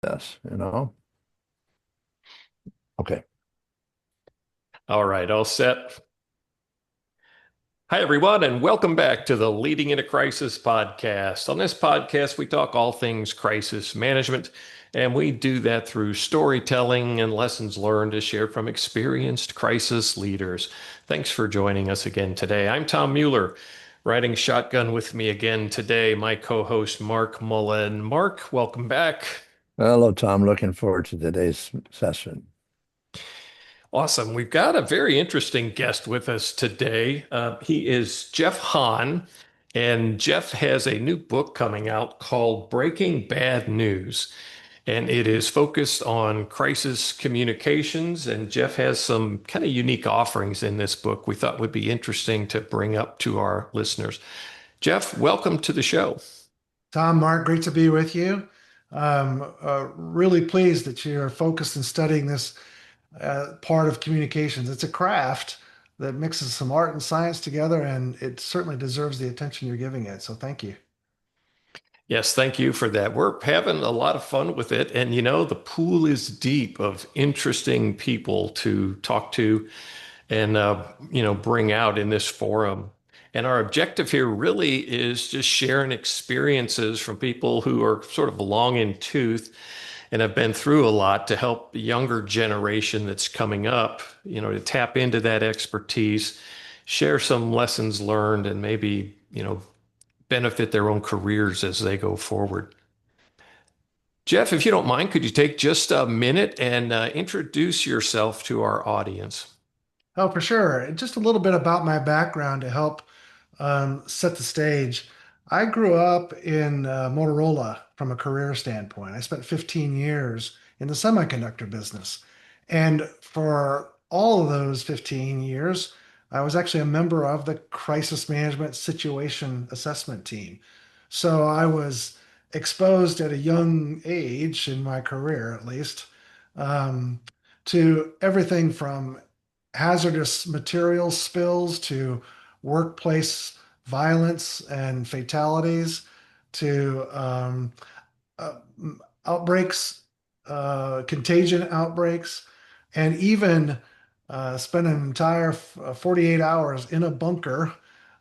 this. Okay. All right, all set. Hi, everyone, and welcome back to the Leading into Crisis podcast. On this podcast, we talk all things crisis management, and we do that through storytelling and lessons learned as shared from experienced crisis leaders. Thanks for joining us again today. I'm Tom Mueller, riding shotgun with me again today, my co-host Mark Mullen. Mark, welcome back. Hello, Tom. Looking forward to today's session. Awesome. We've got a very interesting guest with us today. He is Jeff Hahn, and Jeff has a new book coming out called Breaking Bad News, and it is focused on crisis communications. And Jeff has some kind of unique offerings in this book we thought would be interesting to bring up to our listeners. Jeff, welcome to the show. Tom, Mark, great to be with you. Really pleased that you're focused in studying this part of communications. It's a craft that mixes some art and science together, and it certainly deserves the attention you're giving it. So thank you. Yes, thank you for that. We're having a lot of fun with it. And the pool is deep of interesting people to talk to and, bring out in this forum. And our objective here really is just sharing experiences from people who are sort of long in tooth and have been through a lot to help the younger generation that's coming up, to tap into that expertise, share some lessons learned, and maybe, benefit their own careers as they go forward. Jeff, if you don't mind, could you take just a minute and introduce yourself to our audience? Oh, for sure. Just a little bit about my background to help set the stage. I grew up in Motorola from a career standpoint. I spent 15 years in the semiconductor business. And for all of those 15 years, I was actually a member of the crisis management situation assessment team. So I was exposed at a young age in my career, at least, um, to everything from hazardous material spills to workplace violence and fatalities to uh, outbreaks, contagion outbreaks, and even spent an entire 48 hours in a bunker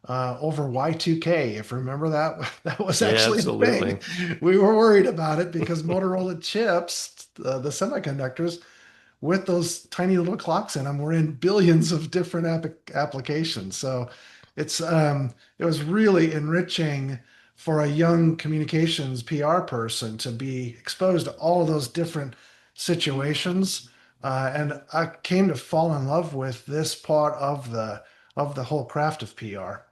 over Y2K. If you remember that, that was Yeah, actually a thing. absolutely. We were worried about it because Motorola chips, the semiconductors, with those tiny little clocks in them, we're in billions of different applications. So it was really enriching for a young communications PR person to be exposed to all of those different situations. And I came to fall in love with this part of the whole craft of PR.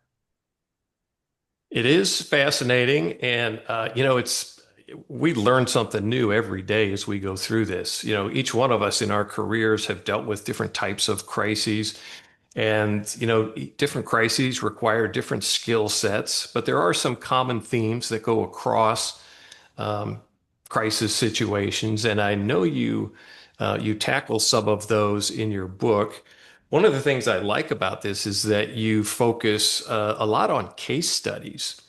It is fascinating, and it's we learn something new every day as we go through this. Each one of us in our careers have dealt with different types of crises, and different crises require different skill sets, but there are some common themes that go across um, crisis situations, and I know you tackle some of those in your book. One of the things I like about this is that you focus a lot on case studies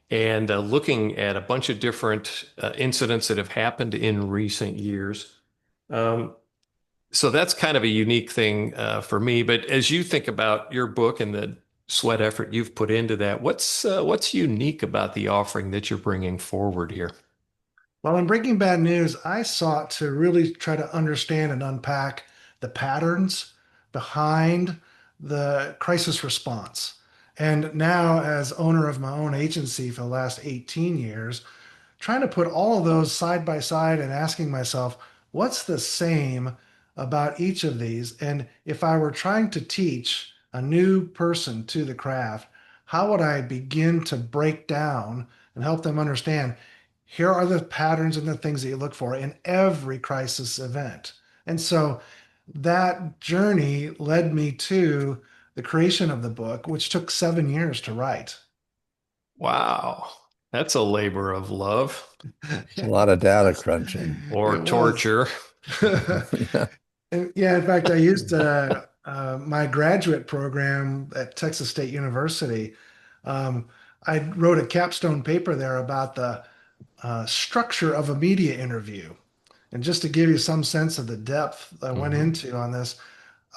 and looking at a bunch of different incidents that have happened in recent years. Um, so that's kind of a unique thing for me. But as you think about your book and the sweat effort you've put into that, what's unique about the offering that you're bringing forward here? Well, in Breaking Bad News, I sought to really try to understand and unpack the patterns behind the crisis response. And now, as owner of my own agency for the last 18 years, trying to put all of those side by side and asking myself, what's the same about each of these? And if I were trying to teach a new person to the craft, how would I begin to break down and help them understand? Here are the patterns and the things that you look for in every crisis event. And so that journey led me to the creation of the book, which took 7 years to write. Wow, that's a labor of love It's a lot of data crunching. or It was. torture. Yeah. Yeah, in fact, I used my graduate program at Texas State University. Um, I wrote a capstone paper there about the structure of a media interview. And just to give you some sense of the depth I went Hmm. into on this,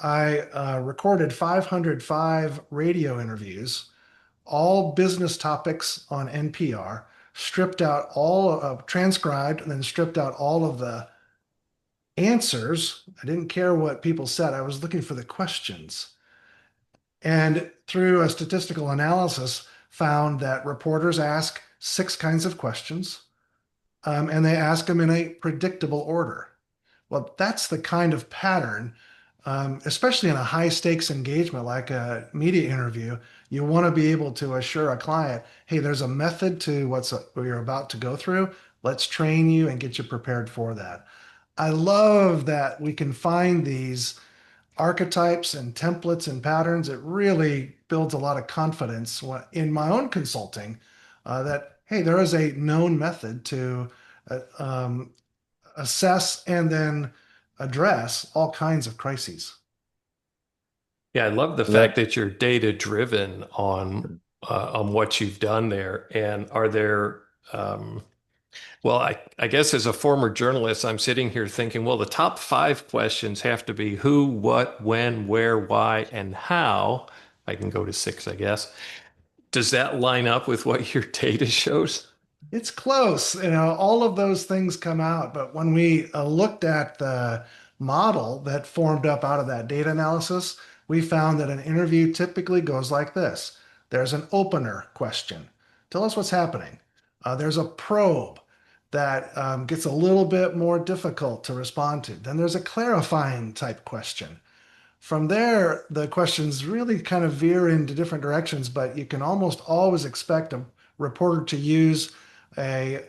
I recorded 505 radio interviews, all business topics on NPR, stripped out transcribed, and then stripped out all of the answers. I didn't care what people said. I was looking for the questions. And through a statistical analysis, found that reporters ask six kinds of questions, and they ask them in a predictable order. Well, that's the kind of pattern, especially in a high stakes engagement like a media interview. You want to be able to assure a client, hey, there's a method to what you're about to go through. Let's train you and get you prepared for that. I love that we can find these archetypes and templates and patterns. It really builds a lot of confidence in my own consulting that, hey, there is a known method to uh, um, assess and then address all kinds of crises. Yeah, I love the That fact that you're data driven on what you've done there. And are there well, I guess as a former journalist, I'm sitting here thinking, well, the top five questions have to be who, what, when, where, why, and how. I can go to six, I guess. Does that line up with what your data shows? It's close, all of those things come out. But when we looked at the model that formed up out of that data analysis, we found that an interview typically goes like this. There's an opener question. Tell us what's happening. There's a probe that gets a little bit more difficult to respond to. Then there's a clarifying type question. From there, the questions really kind of veer into different directions, but you can almost always expect a reporter to use a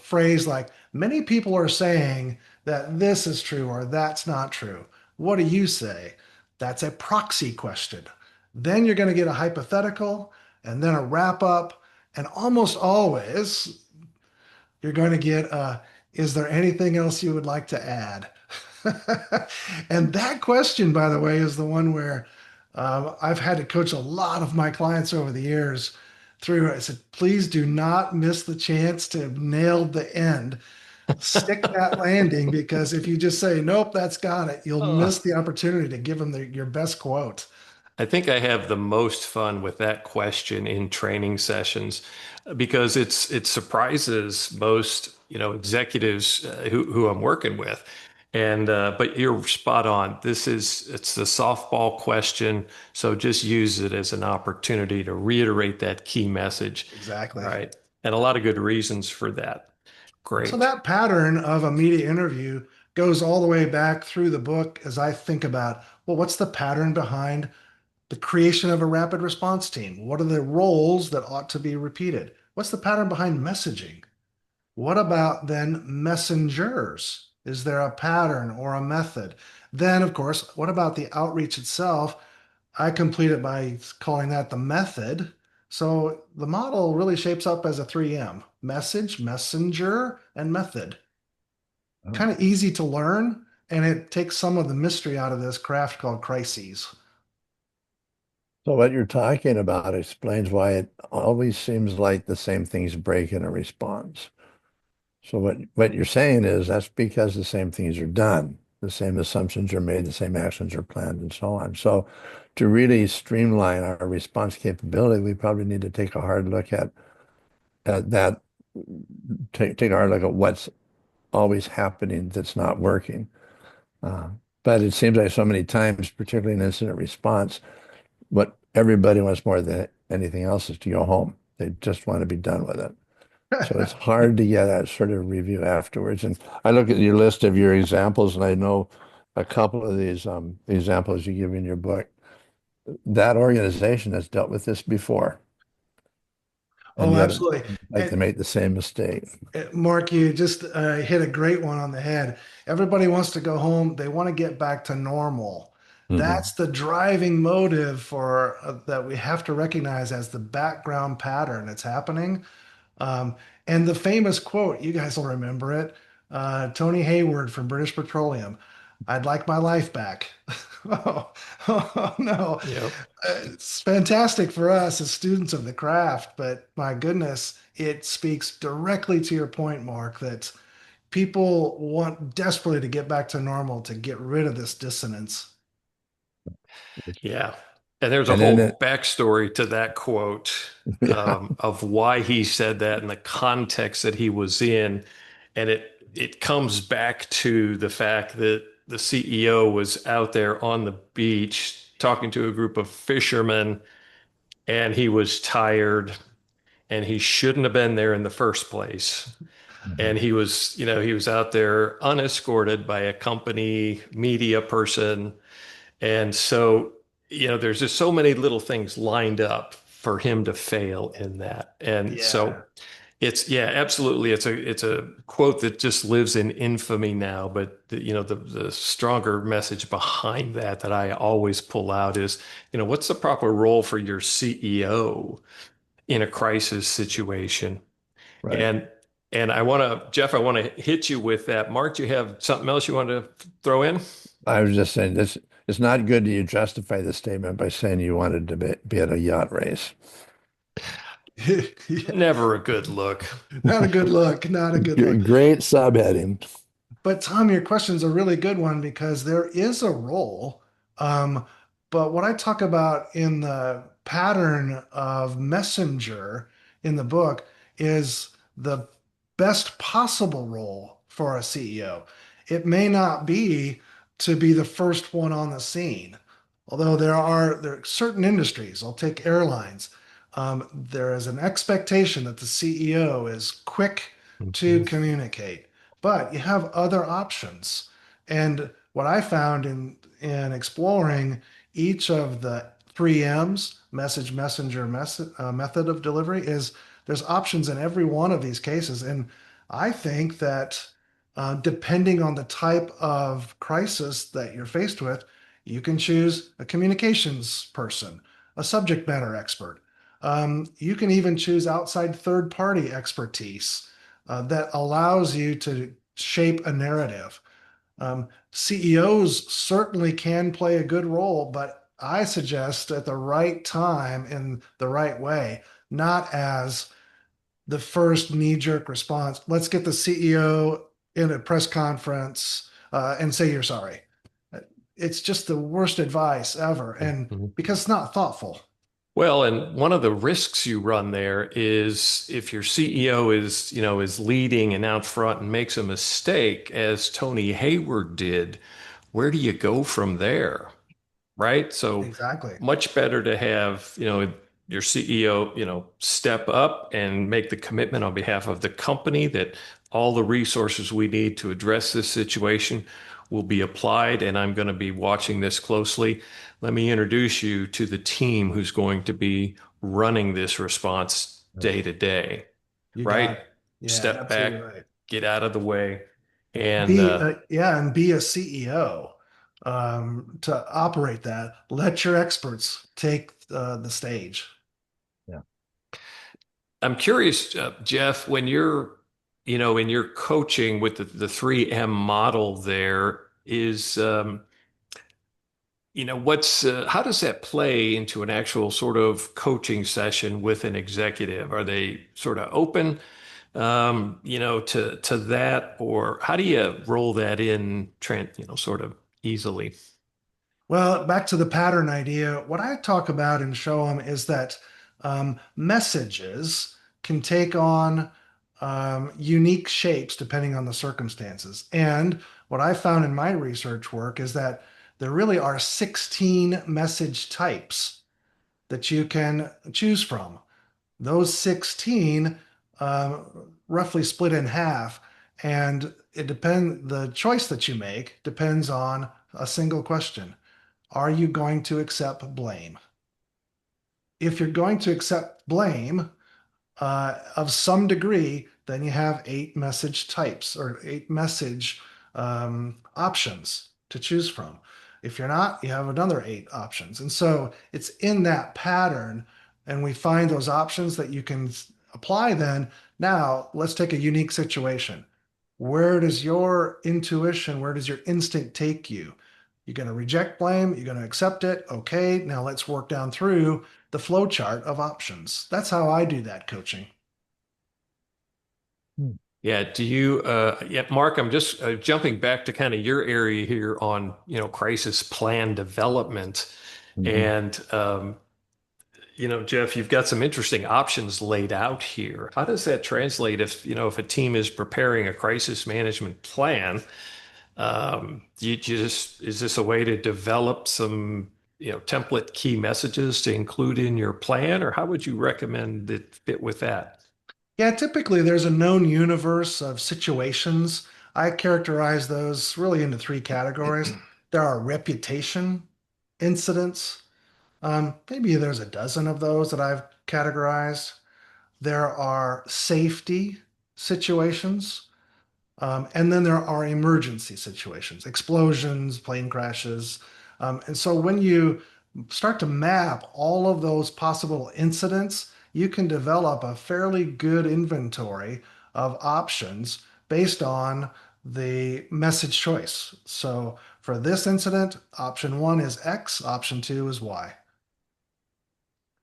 phrase like, many people are saying that this is true or that's not true. What do you say? That's a proxy question. Then you're going to get a hypothetical and then a wrap up. And almost always, you're going to get is there anything else you would like to add? And that question, by the way, is the one where I've had to coach a lot of my clients over the years through. I said, please do not miss the chance to nail the end. Stick that landing because if you just say, nope, that's got it, you'll miss Oh, the opportunity to give them your best quote. I think I have the most fun with that question in training sessions because it surprises most, executives who I'm working with. And but you're spot on. It's the softball question, so just use it as an opportunity to reiterate that key message. All Exactly. right. And a lot of good reasons for that. So Great. that pattern of a media interview goes all the way back through the book as I think about, well, what's the pattern behind the creation of a rapid response team? What are the roles that ought to be repeated? What's the pattern behind messaging? What about then messengers? Is there a pattern or a method? Then, of course, what about the outreach itself? I complete it by calling that the method. So the model really shapes up as a 3M: message, messenger, and method. oh. Kind of easy to learn, and it takes some of the mystery out of this craft called crises. So what you're talking about explains why it always seems like the same things break in a response. So what you're saying is that's because the same things are done, the same assumptions are made, the same actions are planned, and so on. So to really streamline our response capability, we probably need to take a hard look at that, take a hard look at what's always happening that's not working. Uh, but it seems like so many times, particularly in incident response, what everybody wants more than anything else is to go home. They just want to be done with it. So it's hard to get that sort of review afterwards. And I look at your list of your examples, and I know a couple of these examples you give in your book. That organization has dealt with this before, and Oh, yet absolutely. like they make the same mistake. Mark, you just hit a great one on the head. Everybody wants to go home. They want to get back to normal. Hmm. That's the driving motive for that we have to recognize as the background pattern that's happening. Um, and the famous quote, you guys will remember it. Tony Hayward from British Petroleum. I'd like my life back. Oh, oh, no. Yep. It's fantastic for us as students of the craft, but my goodness, it speaks directly to your point, Mark, that people want desperately to get back to normal to get rid of this dissonance. Yeah. And there's a And then whole it, backstory to that quote, yeah, of why he said that and the context that he was in. And it comes back to the fact that the CEO was out there on the beach talking to a group of fishermen, and he was tired, and he shouldn't have been there in the first place. Mhm. And he was out there unescorted by a company media person. And so, there's just so many little things lined up for him to fail in that. And Yeah. so yeah, absolutely. It's a quote that just lives in infamy now. But the stronger message behind that I always pull out is, what's the proper role for your CEO in a crisis situation? Right. And Jeff, I want to hit you with that. Mark, do you have something else you want to throw in? I was just saying this, it's not good that you justify the statement by saying you wanted to be at a yacht race. Yeah. Never a good look. Not a good look. Not a good look. Great subheading. But Tom, your question's a really good one because there is a role. Um, but what I talk about in the pattern of messenger in the book is the best possible role for a CEO. It may not be to be the first one on the scene, although there are certain industries. I'll take airlines. There is an expectation that the CEO is quick to Mhm. communicate, but you have other options. And what I found in exploring each of the three M's, message, messenger, method of delivery, is there's options in every one of these cases. And I think that depending on the type of crisis that you're faced with, you can choose a communications person, a subject matter expert. You can even choose outside third party expertise that allows you to shape a narrative. CEOs certainly can play a good role, but I suggest at the right time in the right way, not as the first knee-jerk response. Let's get the CEO in a press conference and say you're sorry. It's just the worst advice ever, and Mhm. because it's not thoughtful. Well, and one of the risks you run there is if your CEO is leading and out front and makes a mistake, as Tony Hayward did, where do you go from there? Right? So Exactly. much better to have, your CEO, step up and make the commitment on behalf of the company that all the resources we need to address this situation will be applied, and I'm going to be watching this closely. Let me introduce you to the team who's going to be running this response day to day, You got right? it. Yeah, Step absolutely back, right. get out of the way, and Be a CEO to operate that. Let your experts take the stage. Yeah. I'm curious, Jeff, when in your coaching with the 3M model there is, how does that play into an actual sort of coaching session with an executive? Are they sort of open, to that, or how do you roll that in, sort of easily? Well, back to the pattern idea, what I talk about and show them is that messages can take on unique shapes depending on the circumstances. And what I found in my research work is that there really are 16 message types that you can choose from. Those 16 roughly split in half, and the choice that you make depends on a single question. Are you going to accept blame? If you're going to accept blame of some degree, then you have eight message types or eight message options to choose from. If you're not, you have another eight options. And so it's in that pattern, and we find those options that you can apply then. Now, let's take a unique situation. Where does your intuition, where does your instinct take you? You're going to reject blame, you're going to accept it. Okay, now let's work down through the flow chart of options. That's how I do that coaching. Hmm. Yeah. Do you, yeah, Mark, I'm just jumping back to kind of your area here on, crisis plan development. Mhm. And, Jeff, you've got some interesting options laid out here. How does that translate if a team is preparing a crisis management plan? Is this a way to develop some, template key messages to include in your plan, or how would you recommend it fit with that? Yeah, typically there's a known universe of situations. I characterize those really into three categories. There are reputation incidents. Maybe there's a dozen of those that I've categorized. There are safety situations. And then there are emergency situations, explosions, plane crashes. And so when you start to map all of those possible incidents, you can develop a fairly good inventory of options based on the message choice. So for this incident, option one is X, option two is Y.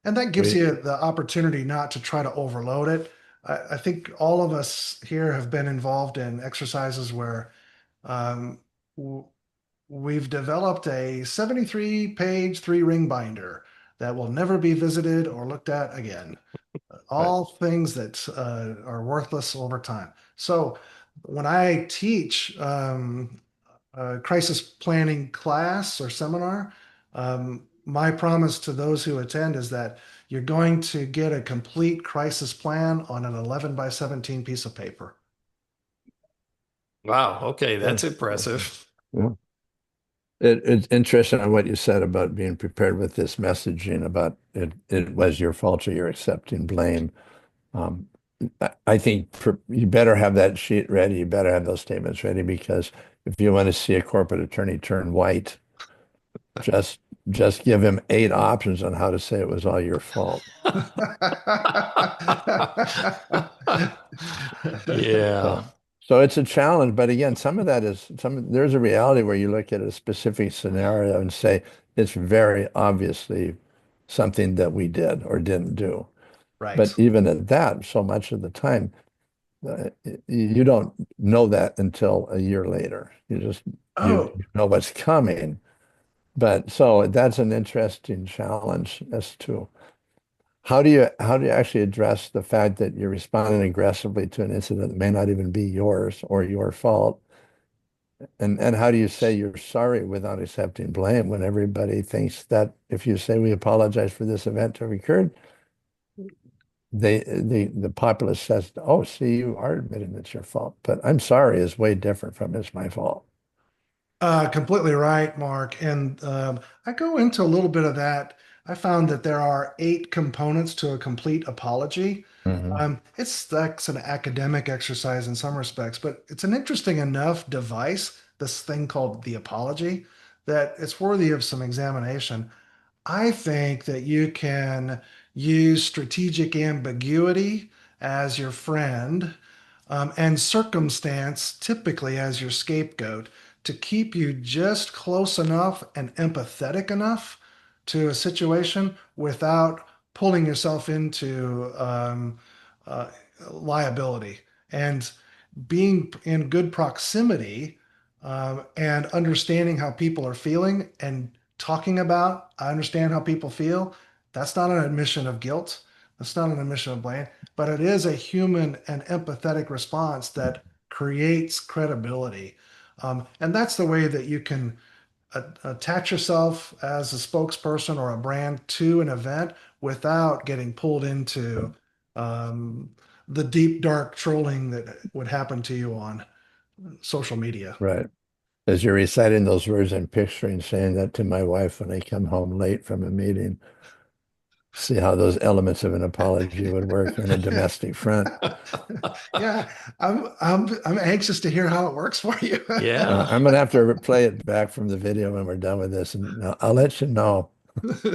And that gives We, you the opportunity not to try to overload it. I think all of us here have been involved in exercises where um, w- we've developed a 73-page three-ring binder that will never be visited or looked at again. right. All things that are worthless over time. So when I teach a crisis planning class or seminar, my promise to those who attend is that you're going to get a complete crisis plan on an 11 by 17 piece of paper. Wow. Okay. Sure. That's impressive. Yeah. It's interesting on what you said about being prepared with this messaging about it was your fault or you're accepting blame. Um, I think you better have that sheet ready. You better have those statements ready because if you want to see a corporate attorney turn white, just just give him 8 options on how to say it was all your fault. Yeah. So, so it's a challenge, but again, some of that is there's a reality where you look at a specific scenario and say it's very obviously something that we did or didn't do. Right. But even at that, so much of the time, uh, you don't know that until a year later. Oh, You know what's coming. But so that's an interesting challenge as to how do you actually address the fact that you're responding aggressively to an incident that may not even be yours or your fault? And how do you say you're sorry without accepting blame when everybody thinks that if you say we apologize for this event to have occurred, the populace says, "Oh, see, you are admitting it's your fault." But I'm sorry is way different from it's my fault. completely right, Mark. And I go into a little bit of that. I found that there are 8 components to a complete apology. Hmm. That's an academic exercise in some respects, but it's an interesting enough device, this thing called the apology, that it's worthy of some examination. I think that you can use strategic ambiguity as your friend, and circumstance typically as your scapegoat to keep you just close enough and empathetic enough to a situation without pulling yourself into uh, liability. And being in good proximity and understanding how people are feeling and talking about, I understand how people feel. That's not an admission of guilt. That's not an admission of blame, but it is a human and empathetic response that creates credibility. And that's the way that you can attach yourself as a spokesperson or a brand to an event without getting pulled into um, the deep, dark trolling that would happen to you on social media. Right. As you're reciting those words, I'm picturing saying that to my wife when I come home late from a meeting. See how those elements of an apology would work on a domestic front. Yeah, I'm anxious to hear how it works for you. Yeah. I'm gonna have to play it back from the video when we're done with this, and I'll let you know.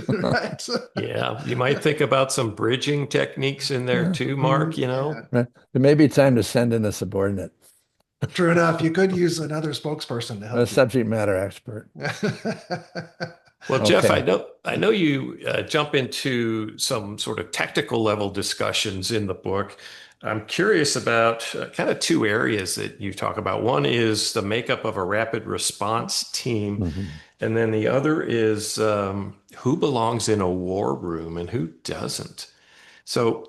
Right. Yeah. You might think about some bridging techniques in there too, Mark, Yeah. Right. It may be time to send in a subordinate, True enough. You could use another spokesperson to a help you. subject matter expert. Well, Jeff, I Okay. know I know you jump into some sort of technical level discussions in the book. I'm curious about kind of two areas that you talk about. One is the makeup of a rapid response team, Mhm. and then the other is who belongs in a war room and who doesn't. So,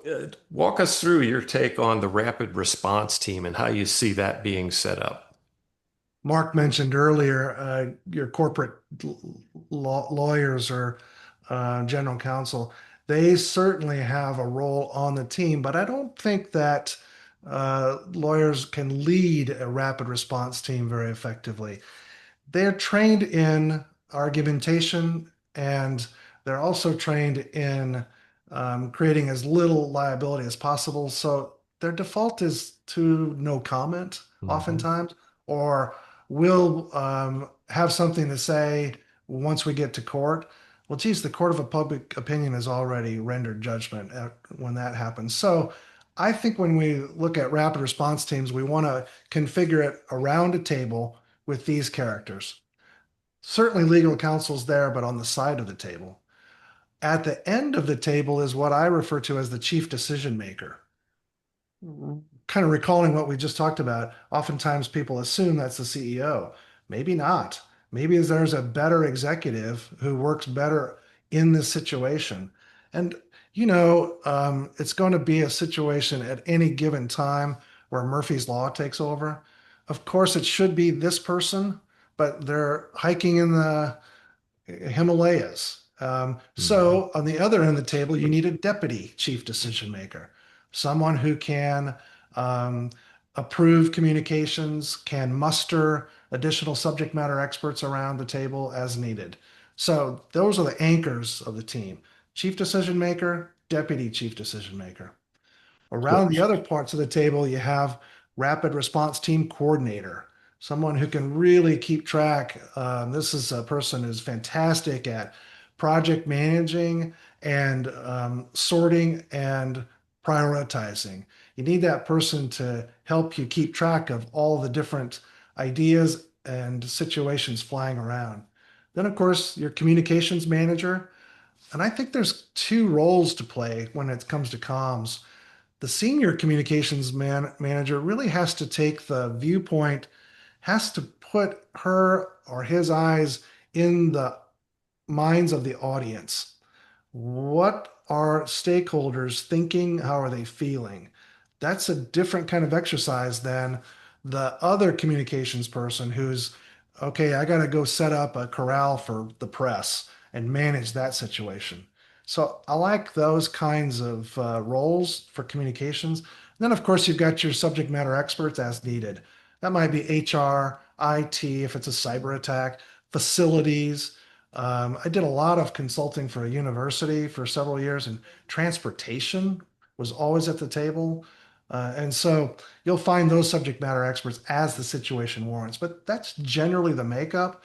walk us through your take on the rapid response team and how you see that being set up. Mark mentioned earlier your corporate lawyers or general counsel. They certainly have a role on the team, but I don't think that lawyers can lead a rapid response team very effectively. They're trained in argumentation, and they're also trained in creating as little liability as possible. So their default is to no comment Mhm. oftentimes, or we'll have something to say once we get to court. Well, geez, the court of a public opinion has already rendered judgment when that happens. So I think when we look at rapid response teams, we want to configure it around a table with these characters. Certainly legal counsel's there, but on the side of the table. At the end of the table is what I refer to as the chief decision maker. Kind of recalling what we just talked about, oftentimes people assume that's the CEO. Maybe not. Maybe there's a better executive who works better in this situation. And, it's going to be a situation at any given time where Murphy's Law takes over. Of course, it should be this person, but they're hiking in the Himalayas. Mhm. So on the other end of the table, you need a deputy chief decision maker, someone who can um, approve communications, can muster additional subject matter experts around the table as needed. So those are the anchors of the team: chief decision maker, deputy chief decision maker. So, Around the other parts of the table, you have rapid response team coordinator, someone who can really keep track. This is a person who's fantastic at project managing and sorting and prioritizing. You need that person to help you keep track of all the different ideas and situations flying around. Then, of course, your communications manager. And I think there's two roles to play when it comes to comms. The senior communications manager really has to take the viewpoint, has to put her or his eyes in the minds of the audience. What are stakeholders thinking? How are they feeling? That's a different kind of exercise than the other communications person who's, okay, I got to go set up a corral for the press and manage that situation. So I like those kinds of roles for communications. Then, of course, you've got your subject matter experts as needed. That might be HR, IT, if it's a cyber attack, facilities. I did a lot of consulting for a university for several years, and transportation was always at the table. And so you'll find those subject matter experts as the situation warrants, but that's generally the makeup.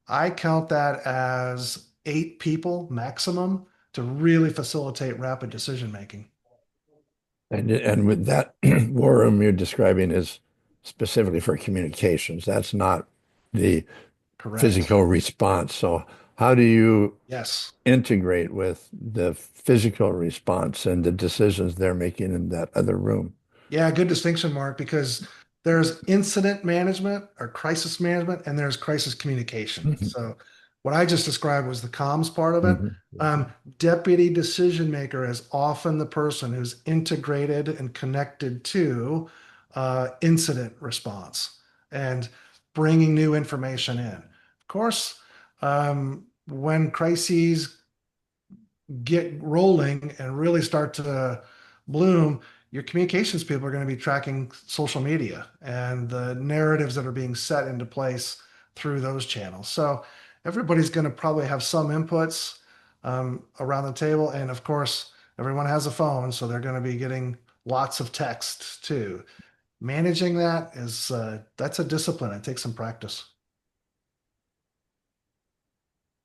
I count that as 8 people maximum to really facilitate rapid decision making. and with that war room you're describing is specifically for communications. That's not the Correct. physical response. So how do you Yes. integrate with the physical response and the decisions they're making in that other room? Yeah, good distinction, Mark, because there's incident management or crisis management, and there's crisis communication. Mhm. So, what I just described was the comms part of it. Mhm. Deputy decision maker is often the person who's integrated and connected to incident response and bringing new information in. Of course, when crises get rolling and really start to bloom, your communications people are going to be tracking social media and the narratives that are being set into place through those channels. So everybody's going to probably have some inputs around the table. And of course, everyone has a phone, so they're going to be getting lots of text too. Managing that is that's a discipline. It takes some practice.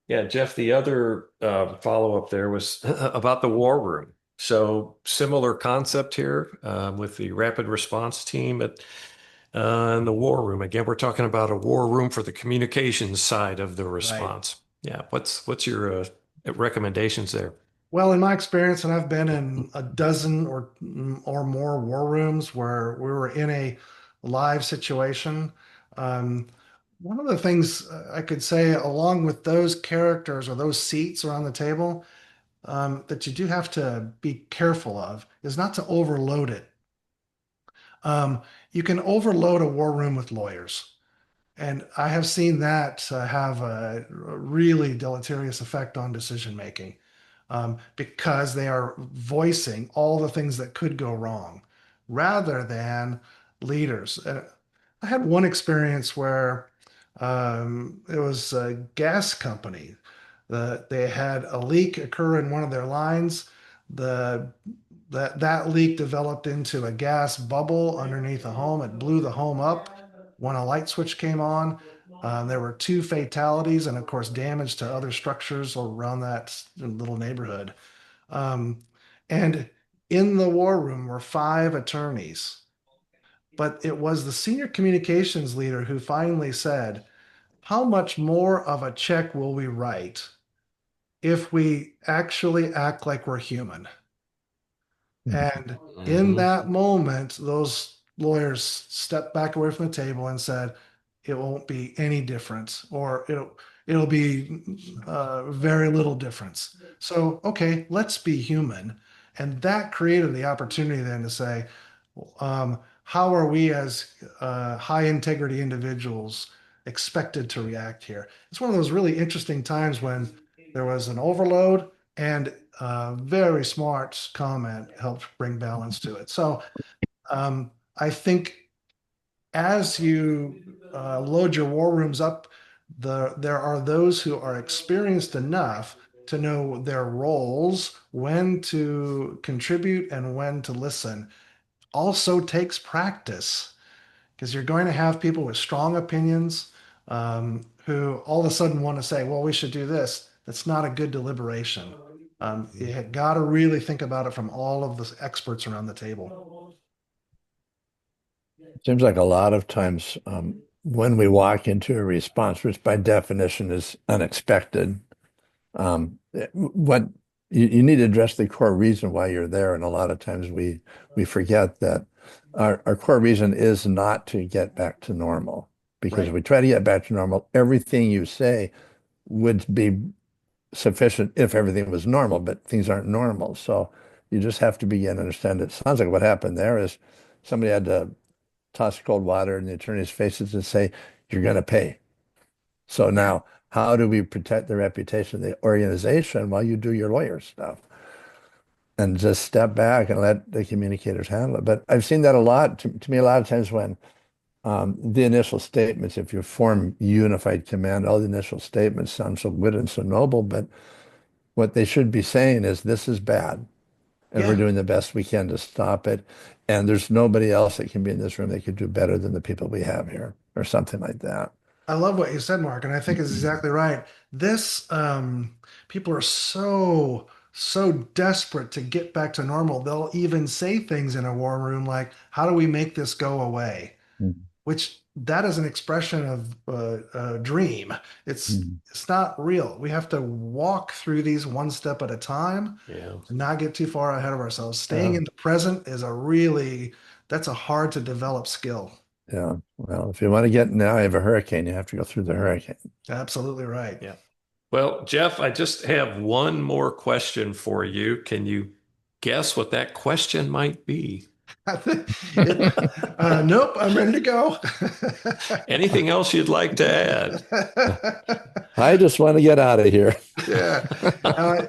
Yeah, Jeff, the other follow-up there was about the war room. So similar concept here with the rapid response team and the war room. Again, we're talking about a war room for the communications side of the Right. response. Yeah, what's your recommendations there? Well, in my experience, and I've been in a dozen or more war rooms where we were in a live situation. Um, One of the things I could say, along with those characters or those seats around the table, that you do have to be careful of is not to overload it. Um, you can overload a war room with lawyers. And I have seen that have a really deleterious effect on decision making because they are voicing all the things that could go wrong rather than leaders. I had one experience where it was a gas company. They had a leak occur in one of their lines. The that leak developed into a gas bubble underneath the home. It blew the home up when a light switch came on. There were two fatalities and, of course, damage to other structures around that little neighborhood. Um, and in the war room were five attorneys, but it was the senior communications leader who finally said, "How much more of a check will we write if we actually act like we're human?" And in Hmm. that moment, those lawyers stepped back away from the table and said, "It won't be any difference, or it'll be very little difference." So, okay, let's be human, and that created the opportunity then to say, how are we as high integrity individuals expected to react here? It's one of those really interesting times when there was an overload and very smart comment helped bring balance to it. So I think as you load your war rooms up, there are those who are experienced enough to know their roles, when to contribute and when to listen. Also takes practice because you're going to have people with strong opinions who all of a sudden want to say, well, we should do this. That's not a good deliberation. You got to really think about it from all of the experts around the table. Seems like a lot of times when we walk into a response, which by definition is unexpected, what you need to address the core reason why you're there. And a lot of times we forget that our core reason is not to get back to normal. Because if Right. we try to get back to normal, everything you say would be sufficient if everything was normal, but things aren't normal. So you just have to begin to understand it. Sounds like what happened there is somebody had to toss cold water in the attorney's faces and say, you're going to pay. So Yeah. now, how do we protect the reputation of the organization while you do your lawyer stuff? And just step back and let the communicators handle it. But I've seen that a lot. To me, a lot of times when the initial statements, if you form unified command, all the initial statements sound so good and so noble, but what they should be saying is this is bad, and we're Yeah. doing the best we can to stop it. And there's nobody else that can be in this room that could do better than the people we have here, or something like that. I love what you said, Mark, and I think is exactly right. This people are so desperate to get back to normal. They'll even say things in a war room like, "How do we make this go away?" Which that is an expression of a dream. Mhm. It's not real. We have to walk through these one step at a time Yeah. and not get too far ahead of ourselves. Staying Yeah, in the present is a really that's a hard to develop skill. yeah. Well, if you want to get now, I have a hurricane. You have to go through the hurricane. Absolutely right. Yeah. Well, Jeff, I just have one more question for you. Can you guess what that question might be? It, nope, I'm ready to go. Anything else you'd like to add? I just want to get out of here. Yeah. Uh,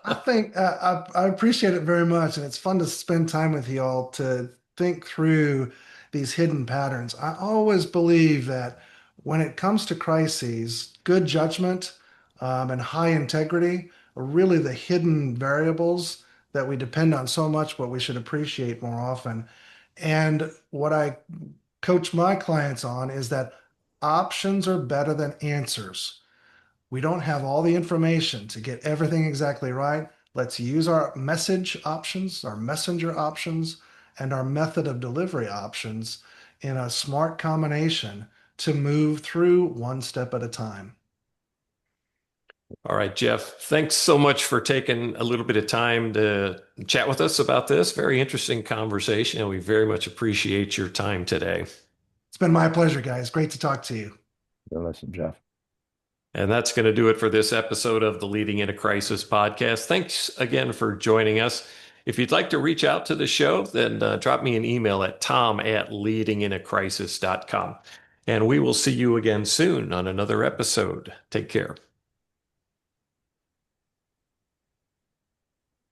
I think I appreciate it very much, and it's fun to spend time with you all to think through these hidden patterns. I always believe that when it comes to crises, good judgment and high integrity are really the hidden variables that we depend on so much, but we should appreciate more often. And what I coach my clients on is that options are better than answers. We don't have all the information to get everything exactly right. Let's use our message options, our messenger options, and our method of delivery options in a smart combination to move through one step at a time. All right, Jeff, thanks so much for taking a little bit of time to chat with us about this. Very interesting conversation, and we very much appreciate your time today. It's been my pleasure, guys. Great to talk to you. Listen, Jeff. And that's going to do it for this episode of the Leading in a Crisis podcast. Thanks again for joining us. If you'd like to reach out to the show, then drop me an email at tom@leadinginacrisis.com. And we will see you again soon on another episode. Take care.